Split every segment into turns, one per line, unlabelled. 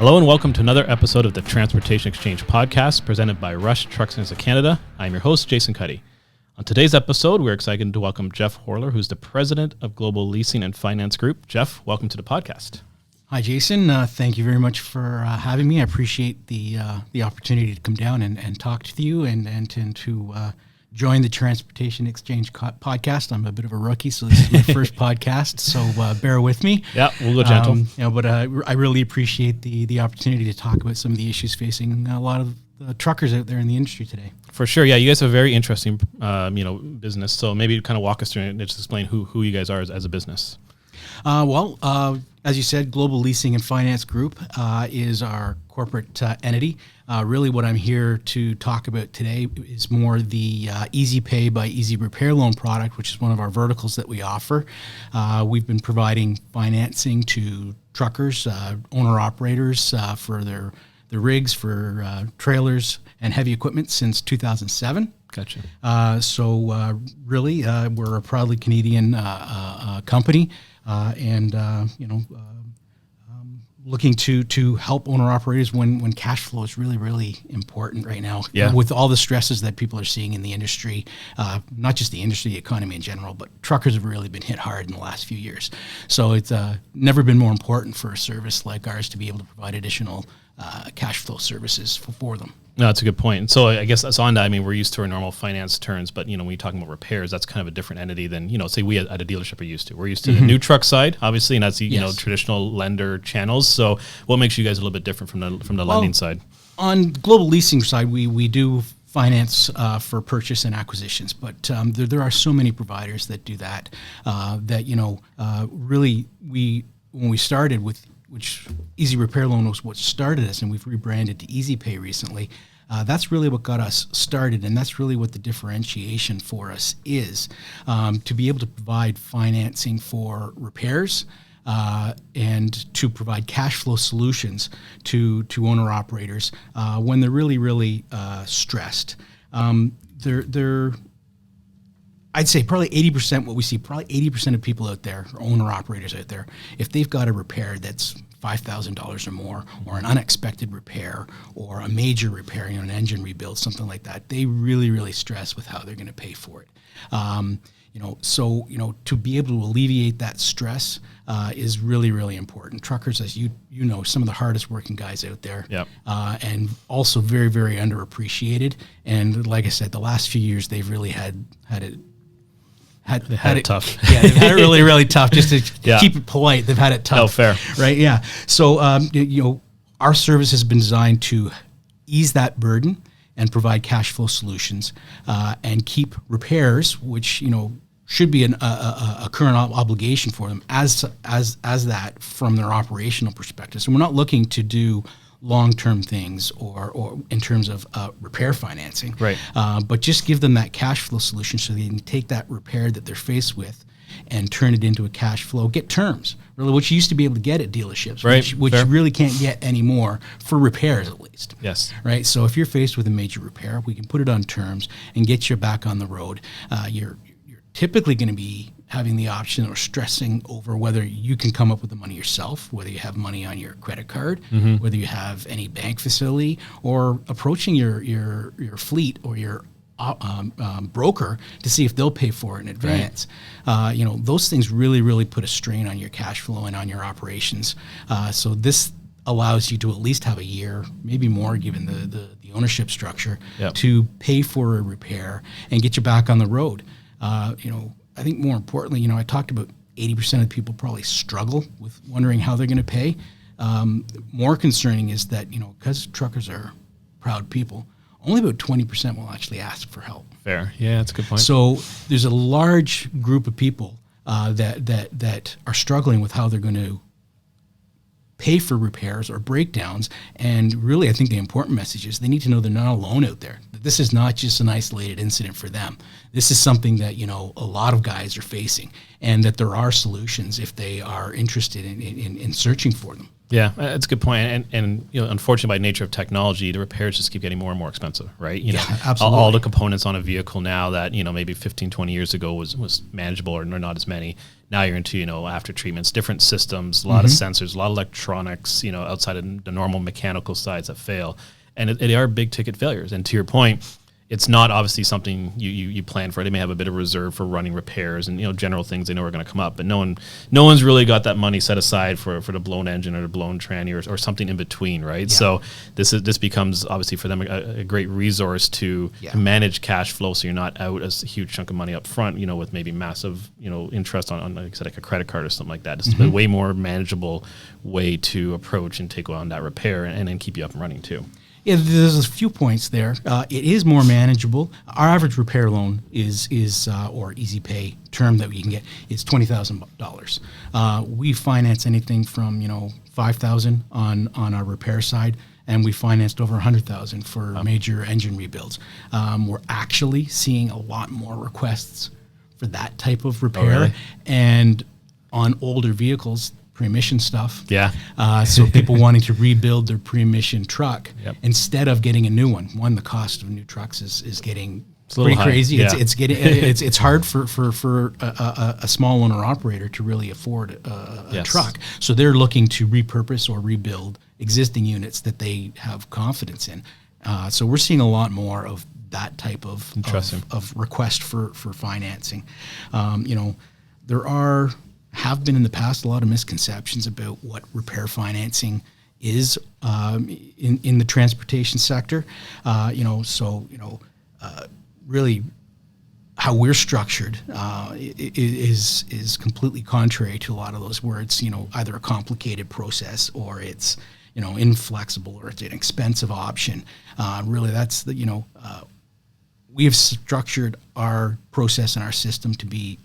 Hello and welcome to another episode of the Transportation Exchange podcast presented by Rush Trucks of Canada. I'm your host, Jason Cuddy. On today's episode, we're excited to welcome Jeff Horler, who's the president of Global Leasing and Finance Group. Jeff, welcome to the podcast.
Hi, Jason. Thank you very much for having me. I appreciate the opportunity to come down and talk to you and to join the Transportation Exchange podcast. I'm a bit of a rookie, so this is my first podcast, so bear with me.
Yeah, we'll go gentle.
But I really appreciate the opportunity to talk about some of the issues facing a lot of the truckers out there in the industry today.
For sure. Yeah, you guys have a very interesting business, so maybe kind of walk us through and just explain who you guys are as a business.
As you said, Global Leasing and Finance Group is our corporate entity. Really what I'm here to talk about today is more the Easy Pay by Easy Repair Loan product, which is one of our verticals that we offer. We've been providing financing to truckers, owner-operators for their rigs, for trailers and heavy equipment since 2007.
Gotcha.
Really, we're a proudly Canadian company. Looking to help owner operators when cash flow is really, really important right now.
Yeah.
With all the stresses that people are seeing in the industry, not just the industry, the economy in general, but truckers have really been hit hard in the last few years. So it's never been more important for a service like ours to be able to provide additional cash flow services for them.
No, that's a good point. And so I guess that's on that. I mean, we're used to our normal finance terms, but, when you're talking about repairs, that's kind of a different entity than, say we at a dealership are used to. We're used to the new truck side, obviously, and that's the, traditional lender channels. So what makes you guys a little bit different from the lending side? On
Global Leasing side, we do finance for purchase and acquisitions, but there are so many providers that do that, really when we started with which Easy Repair Loan was what started us, and we've rebranded to Easy Pay recently. That's really what got us started, and that's really what the differentiation for us is, to be able to provide financing for repairs and to provide cash flow solutions to owner-operators when they're really, really stressed. I'd say probably 80%, what we see, probably 80% of people out there, or owner-operators out there, if they've got a repair that's $5,000 or more, or an unexpected repair, or a major repair, an engine rebuild, something like that, they really, really stress with how they're going to pay for it. To be able to alleviate that stress is really, really important. Truckers, as you know, some of the hardest working guys out there,
yep.
And also very, very underappreciated. And like I said, the last few years they've really had it tough. Yeah, they've had it really, really tough. Just to keep it polite, they've had it tough.
Oh, fair.
Right? Yeah. So, our service has been designed to ease that burden and provide cash flow solutions and keep repairs, which should be a current obligation for them, as that from their operational perspective. So we're not looking to do long-term things or in terms of repair financing,
right?
But just give them that cash flow solution so they can take that repair that they're faced with and turn it into a cash flow, get terms, really, which you used to be able to get at dealerships,
right?
Which you really can't get anymore for repairs, at least.
Yes.
Right. So if you're faced with a major repair, we can put it on terms and get you back on the road. You're typically going to be having the option or stressing over whether you can come up with the money yourself, whether you have money on your credit card, whether you have any bank facility, or approaching your fleet or your broker to see if they'll pay for it in advance. Right. Those things really, really put a strain on your cash flow and on your operations. So this allows you to at least have a year, maybe more, given the ownership structure,
yep.
to pay for a repair and get you back on the road. I think more importantly, I talked about 80% of people probably struggle with wondering how they're going to pay. More concerning is that, because truckers are proud people, only about 20% will actually ask for help.
Fair. Yeah, that's a good point.
So there's a large group of people that are struggling with how they're going to pay for repairs or breakdowns. And really, I think the important message is they need to know they're not alone out there. That this is not just an isolated incident for them. This is something that, a lot of guys are facing, and that there are solutions if they are interested in searching for them.
Yeah, that's a good point. And unfortunately, by nature of technology, the repairs just keep getting more and more expensive, right?
Absolutely.
All the components on a vehicle now that, maybe 15, 20 years ago was manageable or not as many. Now you're into, after treatments, different systems, a lot of sensors, a lot of electronics, outside of the normal mechanical sides that fail. And they are big ticket failures. And to your point, it's not obviously something you plan for. They may have a bit of reserve for running repairs and general things they know are going to come up, but no one's really got that money set aside for the blown engine or the blown tranny or something in between, right? Yeah. So this becomes obviously for them a great resource to manage cash flow, so you're not out a huge chunk of money up front, with maybe massive interest on like I said, like a credit card or something like that. It's a way more manageable way to approach and take on that repair and then keep you up and running too.
Yeah, there's a few points there. It is more manageable. Our average repair loan is or easy pay term that we can get is $20,000. We finance anything from $5,000 on our repair side, and we financed over $100,000 for major engine rebuilds. We're actually seeing a lot more requests for that type of repair,
really?
And on older vehicles. Pre-emission stuff.
Yeah.
So people wanting to rebuild their pre-emission truck instead of getting a new one. One, the cost of new trucks is getting pretty crazy.
Yeah.
It's hard for a small owner operator to really afford a truck. So they're looking to repurpose or rebuild existing units that they have confidence in. So we're seeing a lot more of that type of request for financing. There have been in the past a lot of misconceptions about what repair financing is in the transportation sector. Really how we're structured is completely contrary to a lot of those words. Either a complicated process or it's inflexible or it's an expensive option. Really, that's we have structured our process and our system to be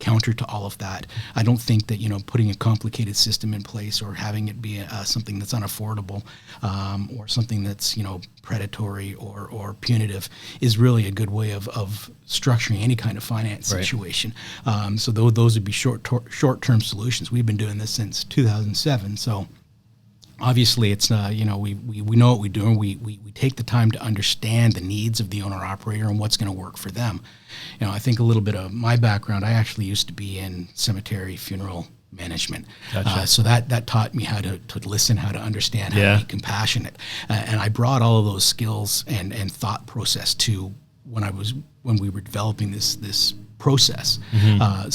counter to all of that. I don't think that putting a complicated system in place or having it be something that's unaffordable or something that's predatory or punitive is really a good way of structuring any kind of finance situation. So those would be short-term solutions. We've been doing this since 2007. So obviously it's we know what we're doing. We take the time to understand the needs of the owner operator and what's going to work for them. I think a little bit of my background, I actually used to be in cemetery funeral management.
Gotcha.
So that taught me how to listen, how to understand, how to be compassionate. And I brought all of those skills and thought process to when we were developing this process. I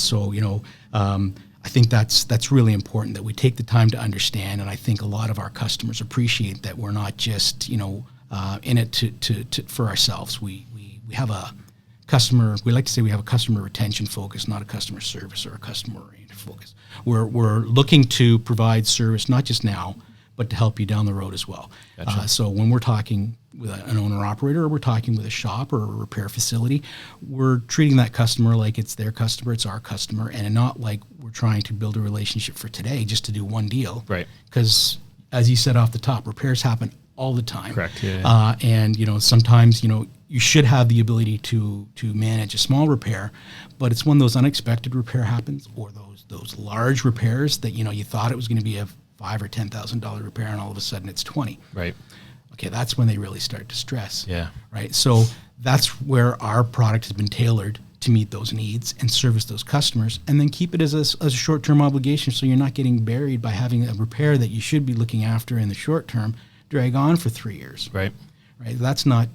think that's really important that we take the time to understand, and I think a lot of our customers appreciate that we're not just in it to for ourselves. We have a customer. We like to say we have a customer retention focus, not a customer service or a customer oriented focus. We're looking to provide service not just now, but to help you down the road as well.
Gotcha.
So when we're talking with an owner operator, or we're talking with a shop or a repair facility, we're treating that customer like it's their customer, it's our customer, and not like we're trying to build a relationship for today just to do one deal.
Right.
Because as you said off the top, repairs happen all the time.
Correct. Yeah.
And sometimes you should have the ability to manage a small repair, but it's when those unexpected repair happens, or those large repairs that you thought it was going to be a $5,000 or $10,000 repair, and all of a sudden it's 20.
Right.
Okay, that's when they really start to stress.
Yeah.
Right. So that's where our product has been tailored to meet those needs and service those customers, and then keep it as a short-term obligation, so you're not getting buried by having a repair that you should be looking after in the short term drag on for 3 years.
Right.
Right. That's not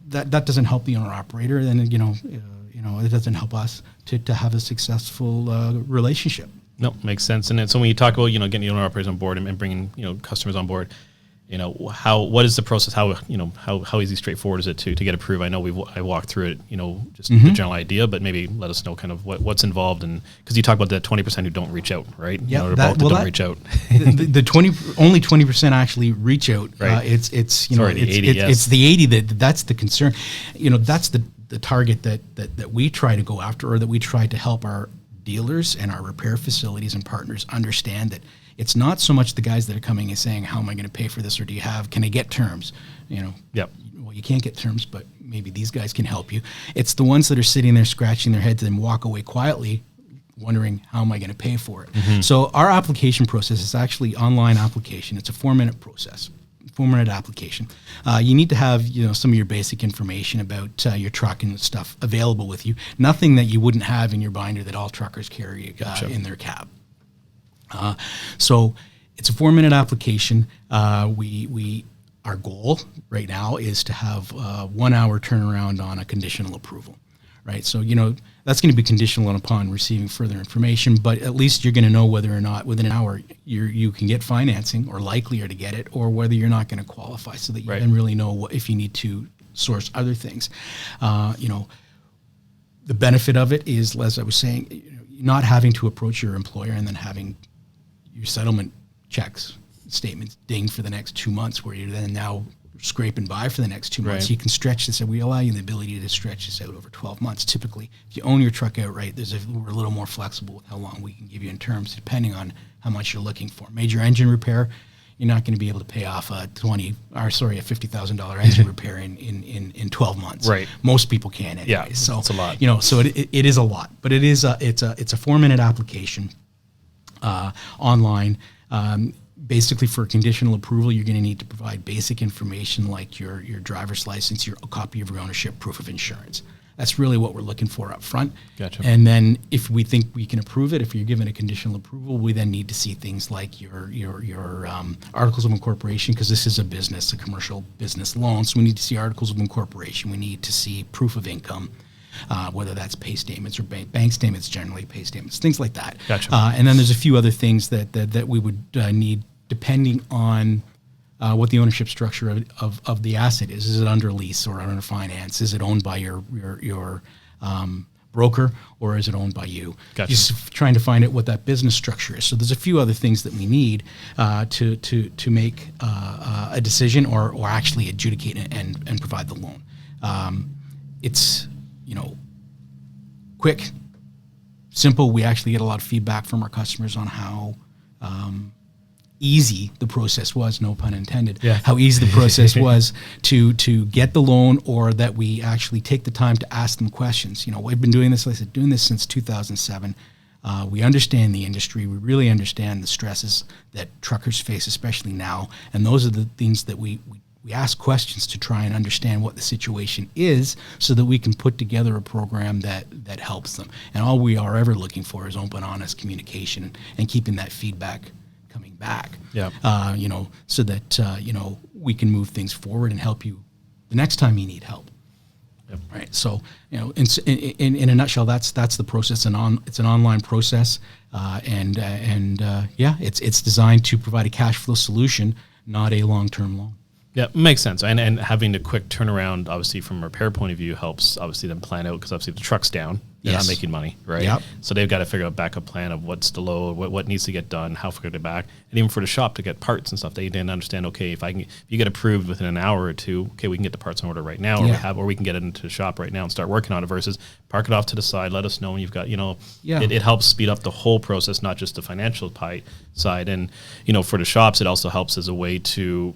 that doesn't help the owner operator, and it doesn't help us to have a successful relationship.
No, makes sense. And so when you talk about getting the owner operators on board and bringing customers on board, what is the process? How easy, straightforward is it to get approved? I know I walked through it, just the general idea, but maybe let us know kind of what's involved, and because you talk about the 20% who don't reach out, right?
Yeah,
don't reach out.
the 20% actually reach out.
Right.
It's
the 80.
It's the 80 that's the concern. That's the target that we try to go after, or that we try to help our dealers and our repair facilities and partners understand that it's not so much the guys that are coming and saying, how am I going to pay for this, or can I get terms?
Yep.
Well, you can't get terms, but maybe these guys can help you. It's the ones that are sitting there scratching their heads and walk away quietly wondering, how am I going to pay for it? Mm-hmm. So our application process is actually online application. It's a 4-minute process. 4-minute application. You need to have some of your basic information about your truck and stuff available with you. Nothing that you wouldn't have in your binder that all truckers carry in their cab. So it's a 4-minute application. Our goal right now is to have 1 hour turnaround on a conditional approval, right? So, that's going to be conditional upon receiving further information, but at least you're going to know whether or not within an hour you can get financing or likelier to get it, or whether you're not going to qualify, so that you then really know if you need to source other things. The benefit of it is, as I was saying, not having to approach your employer and then having your settlement checks, statements dinged for the next 2 months, where you're then now scraping by for the next 2 months. You can stretch this out. We allow you the ability to stretch this out over 12 months. Typically, if you own your truck outright, we're a little more flexible with how long we can give you in terms, depending on how much you're looking for. Major engine repair, you're not going to be able to pay off a $50,000 engine repair in 12 months. Right. Most people can anyway.
Yeah,
so
it's a lot.
So it is a lot, but it's a 4-minute application online. Basically, for conditional approval, you're going to need to provide basic information like your driver's license, a copy of your ownership, proof of insurance. That's really what we're looking for up front.
Gotcha.
And then if we think we can approve it, if you're given a conditional approval, we then need to see things like your articles of incorporation, because this is a commercial business loan. So we need to see articles of incorporation. We need to see proof of income. Whether that's pay statements or bank statements, generally pay statements, things like that.
Gotcha.
And then there's a few other things that we would need, depending on what the ownership structure of the asset is. Is it under lease or under finance? Is it owned by your broker, or is it owned by you?
Gotcha.
Just trying to find out what that business structure is. So there's a few other things that we need to make a decision or actually adjudicate and provide the loan. It's quick, simple. We actually get a lot of feedback from our customers on how easy the process was, no pun intended, how easy the process was to get the loan, or that we actually take the time to ask them questions. We've been doing this, like I said, since 2007. We understand the industry. We really understand the stresses that truckers face, especially now. And those are the things that we ask questions to try and understand what the situation is, so that we can put together a program that helps them. And all we are ever looking for is open, honest communication and keeping that feedback coming back. So that we can move things forward and help you the next time you need help.
Yep.
Right. So in a nutshell, that's the process. It's an online process, it's designed to provide a cash flow solution, not a long-term loan.
Yeah, makes sense. And having a quick turnaround, obviously, from a repair point of view, helps obviously them plan out, because obviously the truck's down. They're not making money, right?
Yep. So
they've got to figure out a backup plan of what's the load, what needs to get done, how far to get back. And even for the shop to get parts and stuff, they didn't understand, okay, if you get approved within an hour or two, okay, we can get the parts in order right now, or we can get it into the shop right now and start working on it, versus park it off to the side, let us know when you've got, it helps speed up the whole process, not just the financial side. And, for the shops, it also helps as a way to,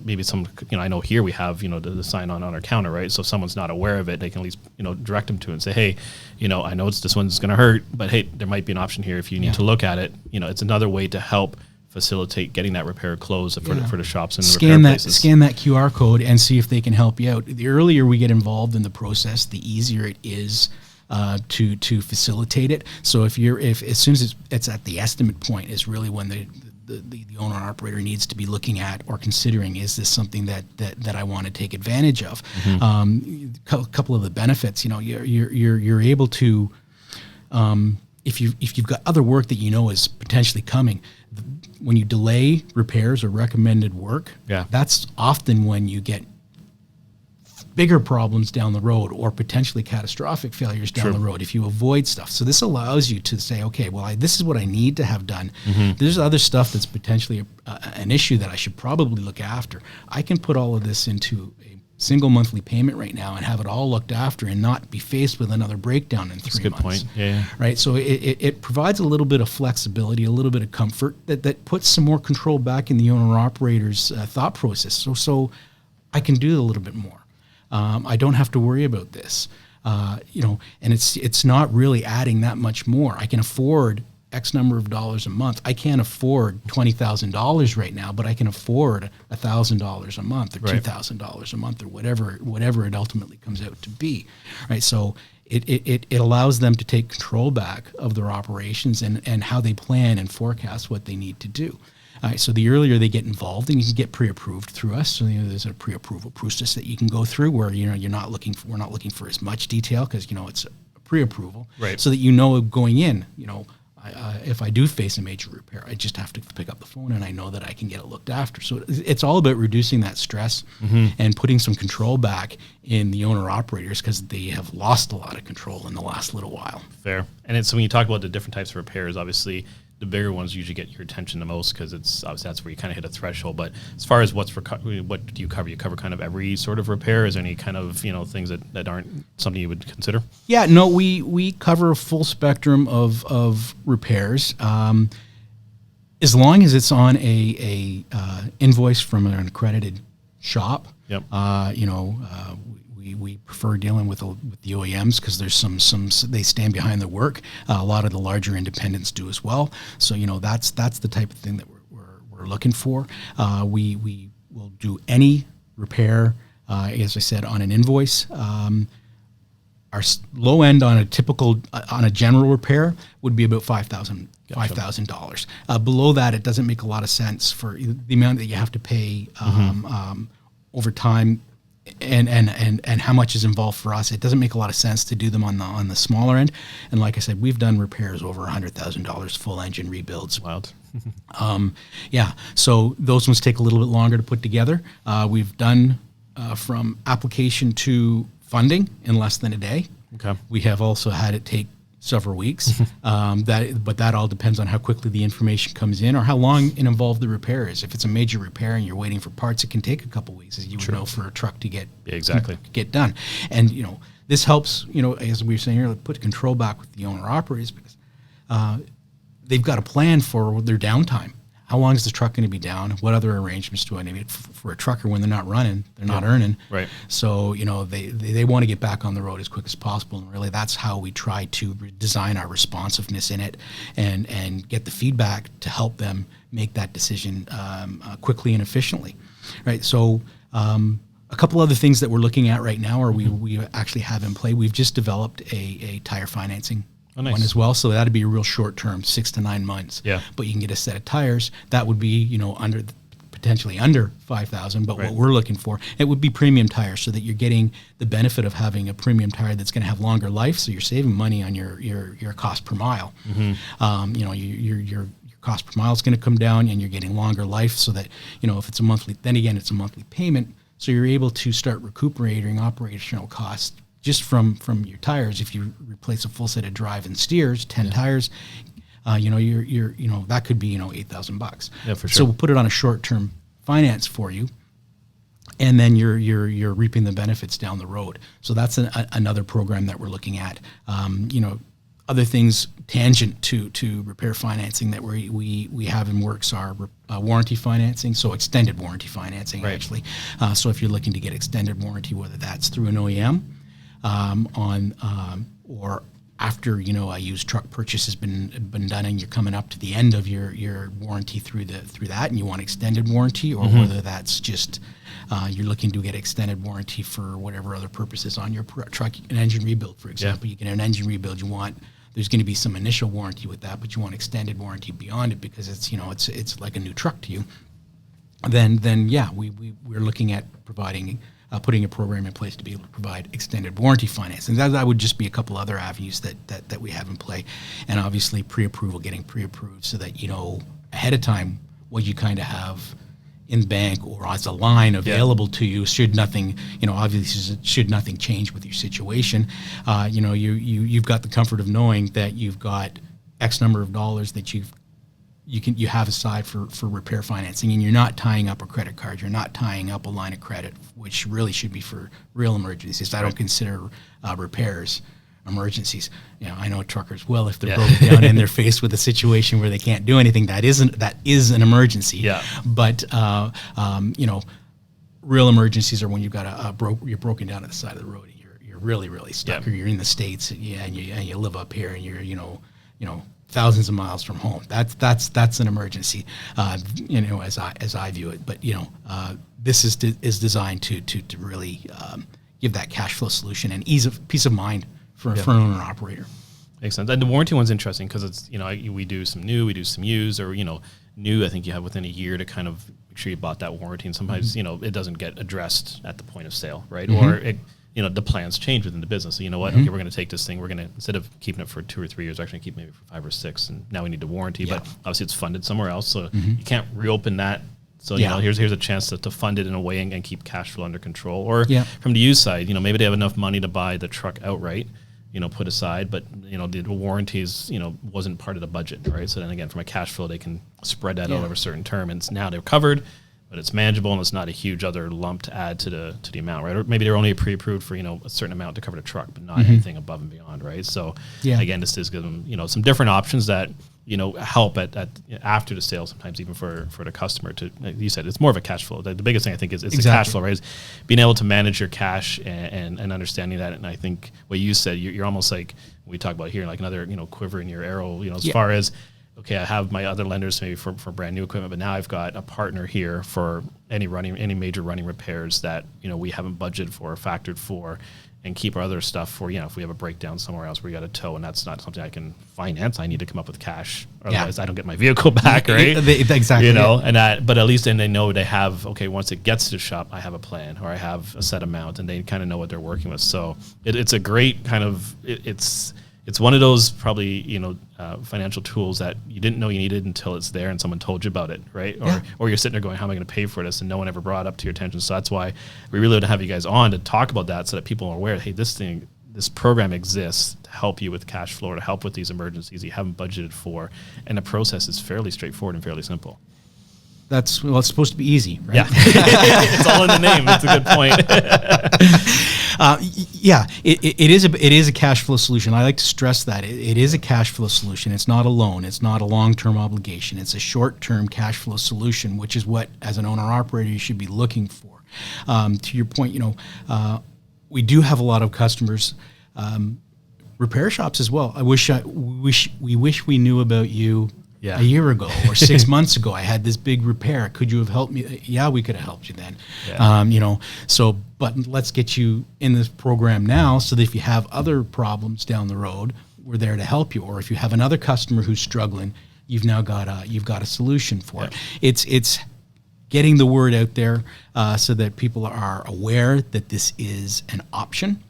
maybe some, I know here we have, the sign on our counter, right? So if someone's not aware of it, they can at least, direct them to it and say, hey, I know this one's going to hurt, but hey, there might be an option here if you need to look at it. It's another way to help facilitate getting that repair closed for the shops and repair places. Scan that
QR code and see if they can help you out. The earlier we get involved in the process, the easier it is to facilitate it. So if as soon as it's at the estimate point is really when the owner operator needs to be looking at or considering, is this something that I want to take advantage of? A couple of the benefits, you're able to, if you've got other work that is potentially coming, when you delay repairs or recommended work, that's often when you get bigger problems down the road, or potentially catastrophic failures down the road if you avoid stuff. So this allows you to say, okay, well, this is what I need to have done. There's other stuff that's potentially an issue that I should probably look after. I can put all of this into a single monthly payment right now and have it all looked after and not be faced with another breakdown in 3 months. That's a good point. Yeah. Right. So it provides a little bit of flexibility, a little bit of comfort that puts some more control back in the owner operator's thought process. So I can do a little bit more. I don't have to worry about this, and it's not really adding that much more. I can afford X number of dollars a month. I can't afford $20,000 right now, but I can afford $1,000 a month or $2,000 a month or whatever it ultimately comes out to be, right? So it allows them to take control back of their operations and how they plan and forecast what they need to do. So the earlier they get involved, and you can get pre-approved through us. So there's a pre-approval process that you can go through where we're not looking for as much detail because it's a pre-approval,
right?
So that going in, if I do face a major repair, I just have to pick up the phone and I know that I can get it looked after. So it's all about reducing that stress and putting some control back in the owner-operators because they have lost a lot of control in the last little while.
Fair. And so when you talk about the different types of repairs, obviously the bigger ones usually get your attention the most because it's obviously that's where you kind of hit a threshold. But as far as what do you cover? You cover kind of every sort of repair. Is there any kind of things that aren't something you would consider?
Yeah, no, we cover a full spectrum of repairs. As long as it's on a invoice from an accredited shop.
Yep.
We prefer dealing with the OEMs because there's some they stand behind their work. A lot of the larger independents do as well. So that's the type of thing that we're looking for. We will do any repair, as I said, on an invoice. Our low end on a general repair would be about $5,000. Below that, it doesn't make a lot of sense for the amount that you have to pay over time. And how much is involved for us? It doesn't make a lot of sense to do them on the smaller end. And like I said, we've done repairs over $100,000, full engine rebuilds.
Wild.
Yeah. So those ones take a little bit longer to put together. We've done from application to funding in less than a day.
Okay.
We have also had it take several weeks. But that all depends on how quickly the information comes in or how long involved the repair is. If it's a major repair and you're waiting for parts, it can take a couple weeks, as you would know, for a truck to get done. And this helps, as we were saying earlier, put control back with the owner operators because they've got a plan for their downtime. How long is the truck going to be down? What other arrangements do I need for a trucker when they're not running? They're not earning.
Right.
So, they want to get back on the road as quick as possible. And really, that's how we try to design our responsiveness in it and get the feedback to help them make that decision quickly and efficiently. Right. So, a couple other things that we're looking at right now, or we actually have in play. We've just developed a tire financing one as well, so that'd be a real short term, 6 to 9 months.
Yeah.
But you can get a set of tires that would be potentially under $5,000. But what we're looking for, it would be premium tires, so that you're getting the benefit of having a premium tire that's going to have longer life. So you're saving money on your cost per mile. Your cost per mile is going to come down, and you're getting longer life. So that if it's a monthly, then again it's a monthly payment. So you're able to start recuperating operational costs just from your tires. If you replace a full set of drive and steers, 10 tires, you're that could be $8,000.
Yeah, for sure.
So we'll put it on a short-term finance for you, and then you're reaping the benefits down the road. So that's another program that we're looking at. Other things tangent to repair financing that we have in works are warranty financing, so extended warranty financing, actually. So if you're looking to get extended warranty, whether that's through an OEM, or after a used truck purchase has been done and you're coming up to the end of your warranty through that, and you want extended warranty, or whether that's just you're looking to get extended warranty for whatever other purposes on your truck, an engine rebuild, for example. You get an engine rebuild, there's going to be some initial warranty with that, but you want extended warranty beyond it because it's like a new truck to you. Then we're looking at providing. Putting a program in place to be able to provide extended warranty financing. That would just be a couple other avenues that we have in play. And obviously getting pre-approved so that ahead of time what you kind of have in bank or as a line available to you should nothing change with your situation. You've got the comfort of knowing that you've got X number of dollars that you have aside for repair financing, and you're not tying up a credit card, you're not tying up a line of credit, which really should be for real emergencies. I don't consider repairs emergencies. I know truckers will if they're broken down and they're faced with a situation where they can't do anything. That is an emergency.
Yeah.
But real emergencies are when you've got you're broken down at the side of the road. And you're really, really stuck, or you're in the States, and you live up here, and you're thousands of miles from home. That's an emergency, as I view it. But this is designed to really give that cash flow solution and peace of mind for an owner operator.
Makes sense. And the warranty one's interesting because it's we do some new, we do some used, or new. I think you have within a year to kind of make sure you bought that warranty, and sometimes it doesn't get addressed at the point of sale, right? Or it, the plans change within the business. So you know what? Okay, we're going to take this thing. We're going to, instead of keeping it for 2 or 3 years, we're actually going to keep maybe for 5 or 6, and now we need the warranty. But obviously it's funded somewhere else, so you can't reopen that. So here's a chance to fund it in a way and keep cash flow under control. Or from the used side, maybe they have enough money to buy the truck outright, put aside, but the warranties wasn't part of the budget, right? So then again, from a cash flow, they can spread that out over a certain term, and now they're covered, but it's manageable and it's not a huge other lump to add to the amount, right? Or maybe they're only pre-approved for a certain amount to cover the truck, but not anything above and beyond, right? So again, this is giving them some different options that help at after the sale, sometimes even for the customer. To, like you said, it's more of a cash flow. The biggest thing I think is the cash flow, right? Is being able to manage your cash and understanding that. And I think what you said, you're almost like we talk about here, like another quiver in your arrow. As far as okay, I have my other lenders maybe for brand new equipment, but now I've got a partner here for any major running repairs that we haven't budgeted for or factored for, and keep our other stuff for if we have a breakdown somewhere else where we got a tow, and that's not something I can finance. I need to come up with cash, otherwise I don't get my vehicle back, right?
Exactly.
And that, but at least then they know they have, okay, once it gets to the shop, I have a plan, or I have a set amount, and they kind of know what they're working with. So it's a great kind of it's one of those probably financial tools that you didn't know you needed until it's there and someone told you about it, right? Or you're sitting there going, how am I going to pay for this? And no one ever brought it up to your attention. So that's why we really want to have you guys on to talk about that, so that people are aware, hey, this program exists to help you with cash flow, or to help with these emergencies you haven't budgeted for, and the process is fairly straightforward and fairly simple.
It's supposed to be easy, right?
Yeah, it's all in the name. It's a good point.
It is a cash flow solution. I like to stress that it is a cash flow solution. It's not a loan. It's not a long-term obligation. It's a short-term cash flow solution, which is what, as an owner-operator, you should be looking for. To your point, we do have a lot of customers, repair shops as well. We wish we knew about you a year ago or 6 months ago. I had this big repair. Could you have helped me? Yeah, we could have helped you then. But let's get you in this program now, so that if you have other problems down the road, we're there to help you. Or if you have another customer who's struggling, you've got a solution for it. It's getting the word out there so that people are aware that this is an option.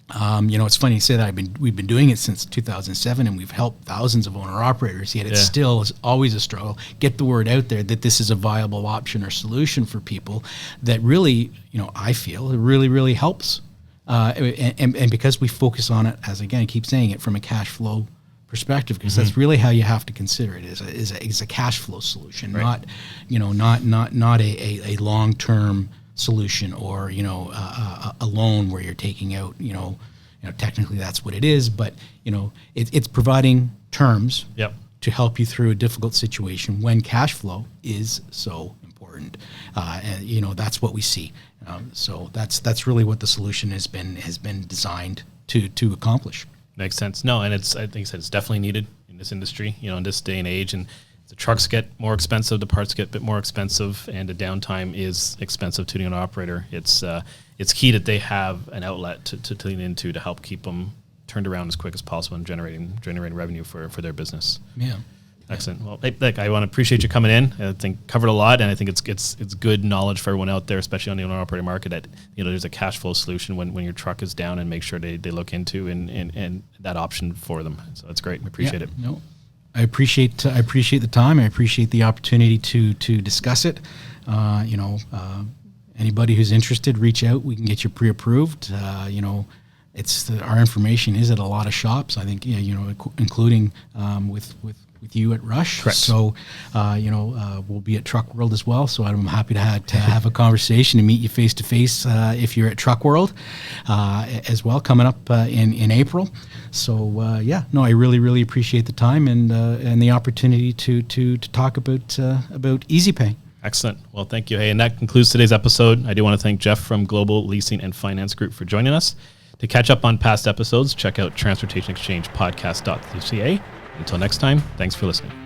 It's funny you say that. We've been doing it since 2007, and we've helped thousands of owner-operators, yet it still is always a struggle. Get the word out there that this is a viable option or solution for people that really, I feel it really, really helps. And because we focus on it, as again, I keep saying it, from a cash flow perspective, because that's really how you have to consider it, is a cash flow solution, right? not a long-term solution, or a loan where you're taking out technically that's what it is, but it's providing terms to help you through a difficult situation when cash flow is so important, and that's what we see. So that's really what the solution has been designed to accomplish.
Makes sense. No, and I think you said it's definitely needed in this industry, in this day and age, and the trucks get more expensive, the parts get a bit more expensive, and the downtime is expensive to the owner operator. It's key that they have an outlet to lean into to help keep them turned around as quick as possible and generating revenue for their business.
Yeah.
Excellent. Well, Nick, I want to appreciate you coming in. I think covered a lot, and I think it's good knowledge for everyone out there, especially on the owner operator market, that there's a cash flow solution when your truck is down, and make sure they look into and that option for them. So that's great. We appreciate it.
No. I appreciate the time. I appreciate the opportunity to discuss it. Anybody who's interested, reach out. We can get you pre-approved. Our information is at a lot of shops. I think including with you at Rush.
Correct.
So we'll be at Truck World as well. So I'm happy to have a conversation and meet you face to face if you're at Truck World as well, coming up in April. So I really, really appreciate the time and the opportunity to talk about Easy Pay.
Excellent. Well, thank you. Hey, and that concludes today's episode. I do want to thank Jeff from Global Leasing and Finance Group for joining us. To catch up on past episodes, check out transportationexchangepodcast.ca. Until next time, thanks for listening.